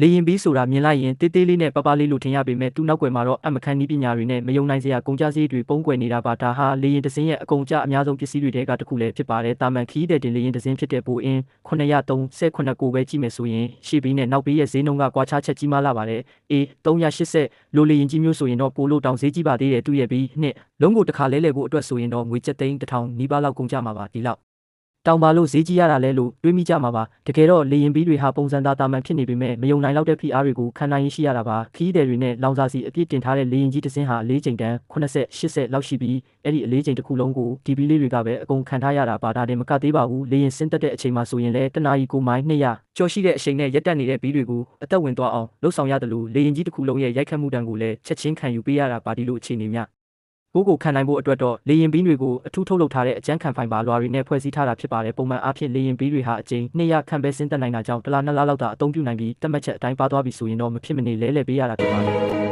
လေရင်ပြီးဆိုတာမြင်လိုက်ရင်တေးသေးလေးနဲ့ပပလေးလို့ထင်ရပေမဲ့သူ့နောက်ွယ်မှာတော့အမခန်းနီးပညာတွေနဲ့မယုံနိုင်စရာကုန်ကျစရိတ်တွေပုံကွယ်နေတာပါဒါဟာလေရင်တစ်စင်းရဲ့အကုန်ကျအများဆုံးပစ္စည်းတွေထဲကတစ်ခုလည်းဖြစ်ပါတယ်တာမန်ခီးတဲ့တင်လေရင်တစ်စင်းဖြစ်တဲ့ပိုအင်း939ကိုပဲကြည့်မယ်ဆိုရင်ရှေ့ဘီးနဲ့နောက်ဘီးရဲ့ဈေးနှုန်းကကွာခြားချက်ကြီးမားလာပါတယ်အေး380လိုလေရင်ကြီးမျိုးဆိုရင်တော့ပိုလို့တောင်ဈေးကြီးပါသေးတယ်သူ့ရဲ့ဘီးနှစ်လုံးကိုတစ်ခါလဲလှယ်ဖို့အတွက်ဆိုရင်တော့ငွေကျပ်သိန်း1000နီးပါးလောက်ကုန်ကျမှာပါဒီလောက်တောင်ပါလို့ဈေးကြီးရတာလဲလို့တွေးမိကြမှာပါတကယ်တော့လေရင်ဘီးတွေဟာပုံစံသားတာမန်ဖြစ်နေပေမဲ့မယုံနိုင်လောက်တဲ့ဖိအားတွေကိုခံနိုင်ရရှိရတာပါခီးသည်တွေနဲ့လောင်စာစီအပြည့်တင်ထားတဲ့လေရင်ကြီးတစ်စင်းဟာအလေးချိန်တန်း80 80လောက်ရှိပြီးအဲ့ဒီအလေးချိန်တစ်ခုလုံးကိုဒီဘီးလေးတွေကပဲအကုန်ခံထားရတာပါဒါတင်မကသေးပါဘူးလေရင်ဆင်းသက်တဲ့အချိန်မှာဆိုရင်လဲတနာရီ9မိုင်200ကျော်ရှိတဲ့အချိန်နဲ့ရက်တက်နေတဲ့ဘီးတွေကိုအသက်ဝင်သွားအောင်လှုပ်ဆောင်ရတယ်လို့လေရင်ကြီးတစ်ခုလုံးရဲ့ရိုက်ခတ်မှုတန်းကိုလည်းချက်ချင်းခံယူပေးရတာပါဒီလိုအခြေအနေများကိုခံနိုင်ဖို့အတွက်တော့လေရင်ဘီးတွေကိုအထူးထုတ်လုပ်ထားတဲ့အကျန်းခံဖိုင်ပါလွာတွေနဲ့ဖွဲ့စည်းထားတာဖြစ်ပါတယ်ပုံမှန်အားဖြင့်လေရင်ဘီးတွေဟာအကျဉ်200ခန့်ပဲဆင်းသက်နိုင်တာကြောင့်တစ်လား2လားလောက်သာအသုံးပြုနိုင်ပြီးတက်မှတ်ချက်အတိုင်းပါသွားပြီဆိုရင်တော့မဖြစ်မနေလဲလှယ်ပေးရတာဖြစ်ပါတယ်